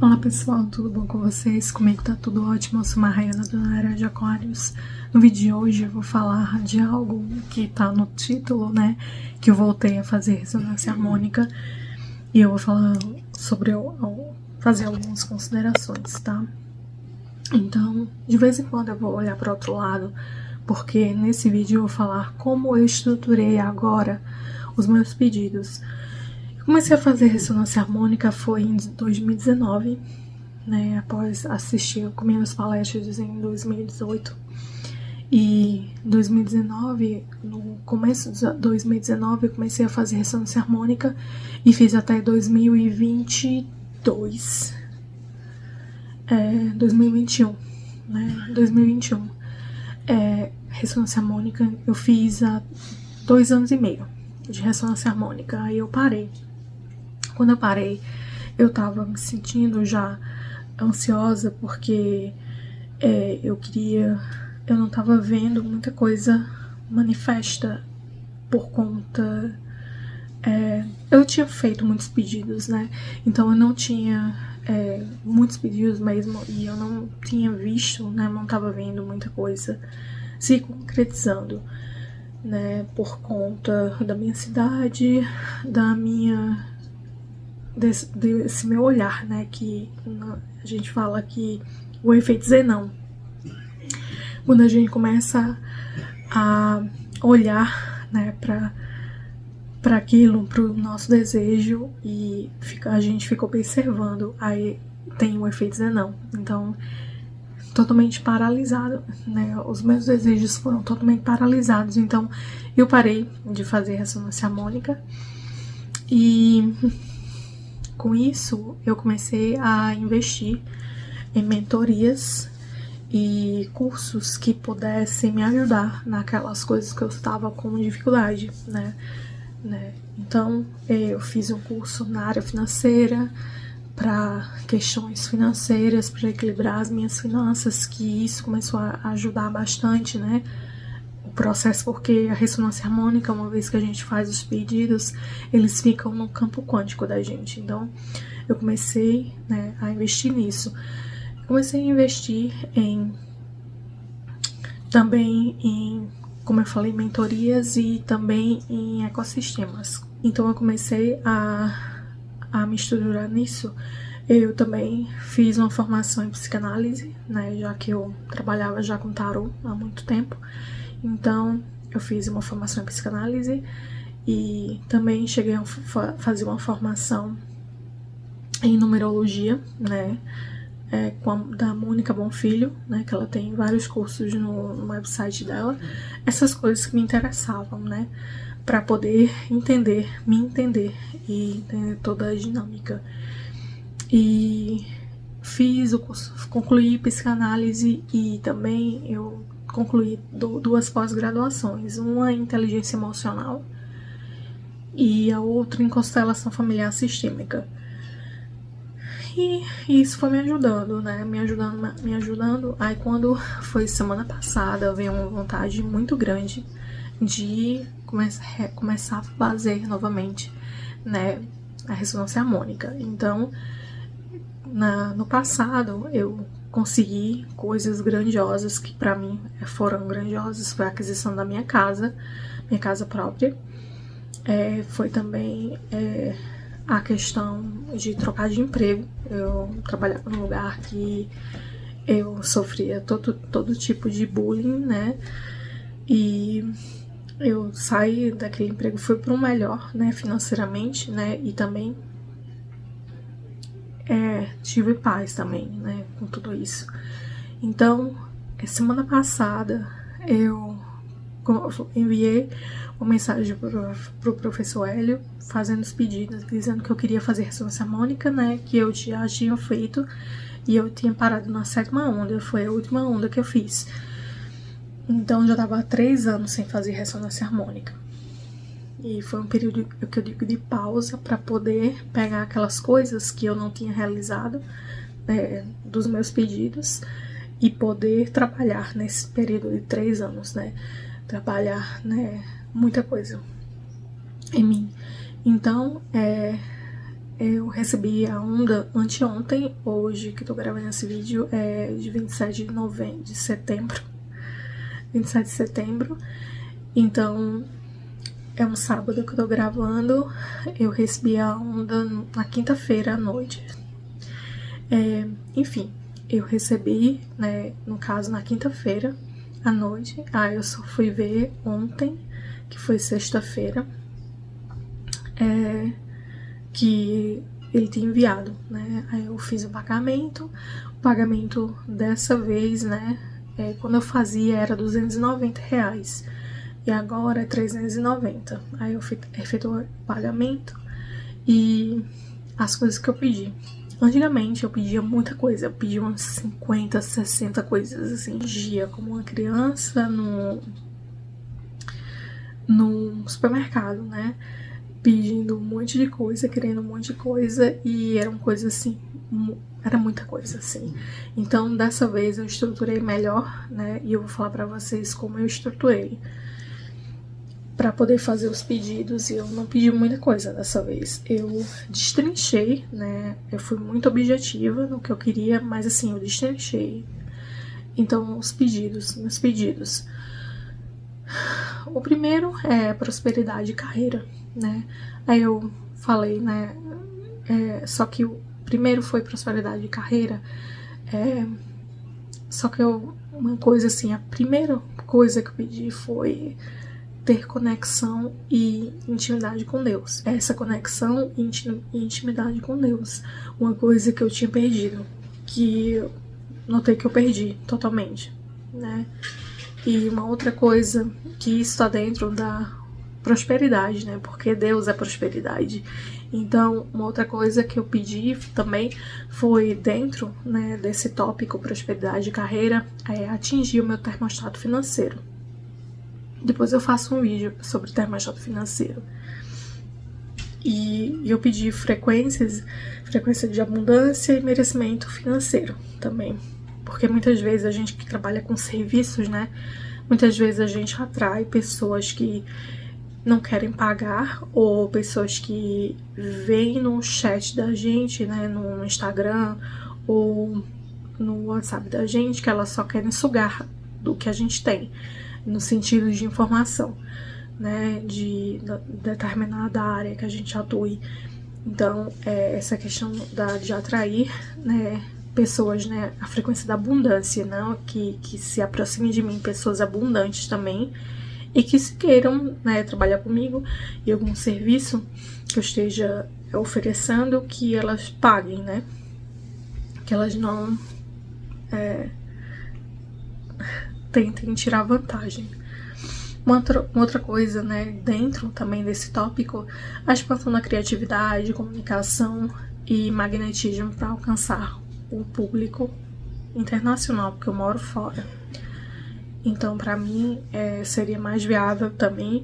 Olá pessoal, tudo bom com vocês? Comigo tá tudo ótimo, eu sou Mariana do Era de Aquários. No vídeo de hoje eu vou falar de algo que tá no título, né? Que eu voltei a fazer ressonância harmônica e eu vou falar sobre fazer algumas considerações, tá? Então, de vez em quando eu vou olhar para outro lado, porque nesse vídeo eu vou falar como eu estruturei agora os meus pedidos. Comecei a fazer ressonância harmônica foi em 2019, né, após assistir minhas palestras em 2018. E em 2019, no começo de 2019, eu comecei a fazer ressonância harmônica e fiz até 2022. 2021, né, 2021. Ressonância harmônica eu fiz há 2 anos e meio de ressonância harmônica, aí eu parei. Quando eu parei, eu tava me sentindo já ansiosa porque eu não tava vendo muita coisa manifesta por conta. Eu tinha feito muitos pedidos, né? Então eu não tinha muitos pedidos mesmo e eu não tinha visto, né? Não tava vendo muita coisa se concretizando, né? Por conta da minha cidade, desse meu olhar, né? Que a gente fala que o efeito Zenão. Quando a gente começa a olhar, né, para aquilo, para o nosso desejo e a gente fica observando, aí tem o efeito Zenão. Então, totalmente paralisado, né? Os meus desejos foram totalmente paralisados. Então, eu parei de fazer ressonância harmônica e com isso, eu comecei a investir em mentorias e cursos que pudessem me ajudar naquelas coisas que eu estava com dificuldade, né? Então, eu fiz um curso na área financeira, para questões financeiras, para equilibrar as minhas finanças, que isso começou a ajudar bastante, né? O processo, porque a ressonância harmônica, uma vez que a gente faz os pedidos, eles ficam no campo quântico da gente. Então, eu comecei, né, a investir nisso. Comecei a investir também em, como eu falei, mentorias e também em ecossistemas. Então, eu comecei a me estruturar nisso. Eu também fiz uma formação em psicanálise, né, já que eu trabalhava já com tarô há muito tempo. Então, eu fiz uma formação em psicanálise e também cheguei a fazer uma formação em numerologia, né, da Mônica Bonfilho, né, que ela tem vários cursos no website dela. Essas coisas que me interessavam, né, para poder me entender e entender toda a dinâmica. E fiz o curso, concluí psicanálise e também eu concluí 2 pós-graduações, uma em inteligência emocional e a outra em constelação familiar sistêmica. E isso foi me ajudando, né? Me ajudando. Aí quando foi semana passada, veio uma vontade muito grande de começar a fazer novamente, né, a ressonância harmônica. Então, no passado, eu consegui coisas grandiosas que para mim foram grandiosas. Foi a aquisição da minha casa própria. Foi também a questão de trocar de emprego. Eu trabalhava num lugar que eu sofria todo tipo de bullying, né? E eu saí daquele emprego, fui para um melhor, né, financeiramente, né? E também tive paz também, né, com tudo isso. Então, semana passada eu enviei uma mensagem pro professor Hélio, fazendo os pedidos, dizendo que eu queria fazer ressonância harmônica, né, que eu já tinha feito e eu tinha parado na 7ª onda, foi a última onda que eu fiz. Então, eu já estava há 3 anos sem fazer ressonância harmônica. E foi um período que eu digo de pausa para poder pegar aquelas coisas que eu não tinha realizado, dos meus pedidos, e poder trabalhar nesse período de 3 anos, né? Trabalhar, né, muita coisa em mim. Então, eu recebi a onda anteontem, hoje que eu tô gravando esse vídeo é de 27 de setembro, 27 de setembro, então é um sábado que eu tô gravando, eu recebi a onda na quinta-feira à noite. Enfim, eu recebi, né, no caso na quinta-feira à noite, aí eu só fui ver ontem, que foi sexta-feira, que ele tinha enviado, né, aí eu fiz o pagamento dessa vez, né, quando eu fazia era R$290, e agora é 390, aí eu efetuei o pagamento e as coisas que eu pedi. Antigamente eu pedia muita coisa, eu pedia umas 50, 60 coisas assim, dia como uma criança no supermercado, né? Pedindo um monte de coisa, querendo um monte de coisa, e eram coisas assim, era muita coisa assim. Então dessa vez eu estruturei melhor, né? E eu vou falar pra vocês como eu estruturei para poder fazer os pedidos, e eu não pedi muita coisa dessa vez. Eu destrinchei, né? Eu fui muito objetiva no que eu queria, mas assim, eu destrinchei. Então, meus pedidos. O primeiro é prosperidade e carreira, né? Aí eu falei, né? Só que o primeiro foi prosperidade e carreira. Só que uma coisa assim, a primeira coisa que eu pedi foi ter conexão e intimidade com Deus. Essa conexão e intimidade com Deus. Uma coisa que eu tinha perdido, que eu notei que eu perdi totalmente, né? E uma outra coisa que está dentro da prosperidade, né? Porque Deus é prosperidade. Então, uma outra coisa que eu pedi também foi dentro, né, desse tópico prosperidade e carreira, atingir o meu termostato financeiro. Depois eu faço um vídeo sobre termostato financeiro. E eu pedi frequência de abundância e merecimento financeiro também. Porque muitas vezes a gente que trabalha com serviços, né? Muitas vezes a gente atrai pessoas que não querem pagar, ou pessoas que veem no chat da gente, né? No Instagram ou no WhatsApp da gente, que elas só querem sugar do que a gente tem, no sentido de informação, né, de determinada área que a gente atue. Então, essa questão de atrair, né, pessoas, né, a frequência da abundância, né, que se aproximem de mim, pessoas abundantes também, e que se queiram, né, trabalhar comigo em algum serviço que eu esteja oferecendo, que elas paguem, né, que elas não tentem tirar vantagem. Uma outra coisa, né, dentro também desse tópico, a expansão da criatividade, comunicação e magnetismo para alcançar o público internacional, porque eu moro fora. Então, para mim, seria mais viável também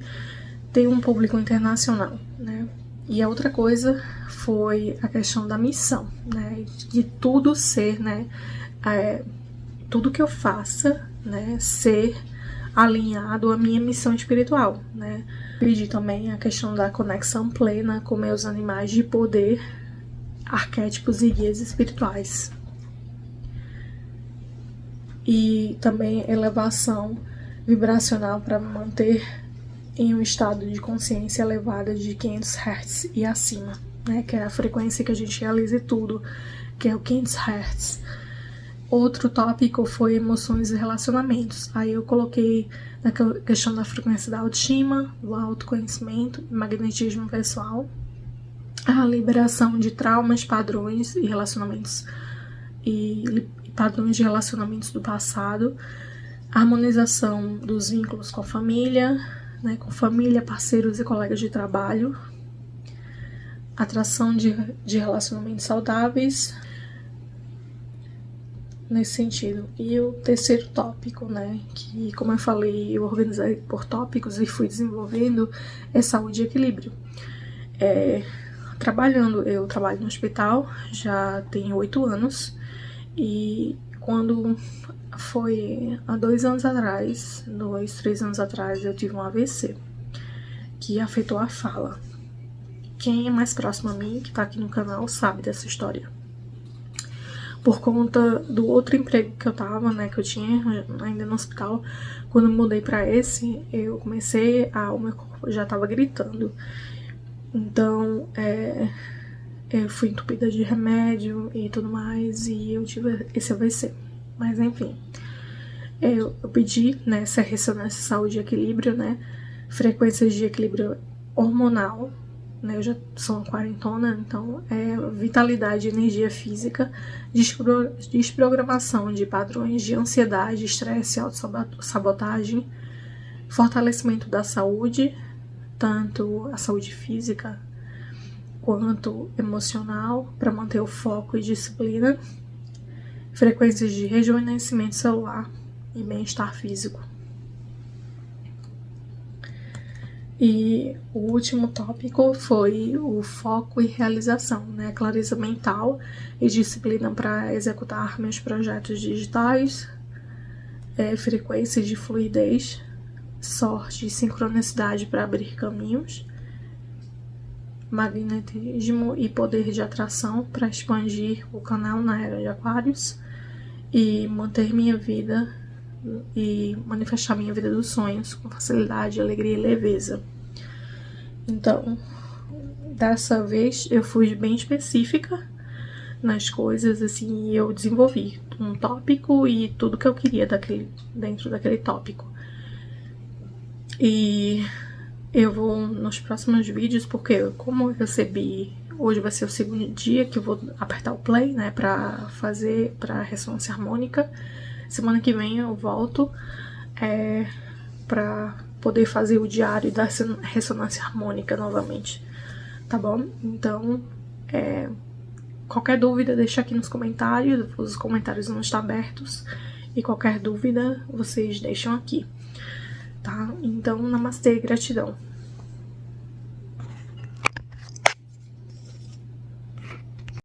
ter um público internacional, né? E a outra coisa foi a questão da missão, né? De tudo ser, né? Tudo que eu faça, né? Ser alinhado à minha missão espiritual, né? Pedi também a questão da conexão plena com meus animais de poder, arquétipos e guias espirituais. E também elevação vibracional para me manter em um estado de consciência elevada de 500 Hz e acima, né? Que é a frequência que a gente realiza tudo, que é o 500 Hz. Outro tópico foi emoções e relacionamentos. Aí eu coloquei na questão da frequência da autoestima, do autoconhecimento, magnetismo pessoal, a liberação de traumas, padrões e relacionamentos e padrões de relacionamentos do passado, a harmonização dos vínculos com a família, né, com família, parceiros e colegas de trabalho, atração de relacionamentos saudáveis, nesse sentido. E o terceiro tópico, né, que, como eu falei, eu organizei por tópicos e fui desenvolvendo, é saúde e equilíbrio. Eu trabalho no hospital, já tenho 8 anos, e quando foi há 2 anos atrás, 3 anos atrás, eu tive um AVC, que afetou a fala. quem é mais próximo a mim, que tá aqui no canal, sabe dessa história. Por conta do outro emprego que eu tava, né, que eu tinha ainda no hospital, quando eu mudei pra esse, eu comecei o meu corpo já tava gritando. Então, eu fui entupida de remédio e tudo mais, e eu tive esse AVC. Mas enfim, eu pedi, né, essa ressonância saúde e equilíbrio, né, frequências de equilíbrio hormonal, né, eu já sou uma quarentona, então vitalidade, energia física, desprogramação de padrões de ansiedade, estresse, autossabotagem, fortalecimento da saúde, tanto a saúde física quanto emocional, para manter o foco e disciplina, frequências de rejuvenescimento celular e bem-estar físico. E o último tópico foi o foco e realização, né? Clareza mental e disciplina para executar meus projetos digitais, frequência de fluidez, sorte e sincronicidade para abrir caminhos, magnetismo e poder de atração para expandir o canal na era de Aquários e manter minha vida e manifestar minha vida dos sonhos com facilidade, alegria e leveza. Então, dessa vez eu fui bem específica nas coisas, assim, e eu desenvolvi um tópico e tudo que eu queria dentro daquele tópico. E eu vou nos próximos vídeos, porque como eu recebi, hoje vai ser o segundo dia que eu vou apertar o play, né, pra fazer pra ressonância harmônica. Semana que vem eu volto pra poder fazer o diário da ressonância harmônica novamente, tá bom? Então, qualquer dúvida deixa aqui nos comentários, os comentários vão estar abertos, e qualquer dúvida vocês deixam aqui, tá? Então, namastê, gratidão.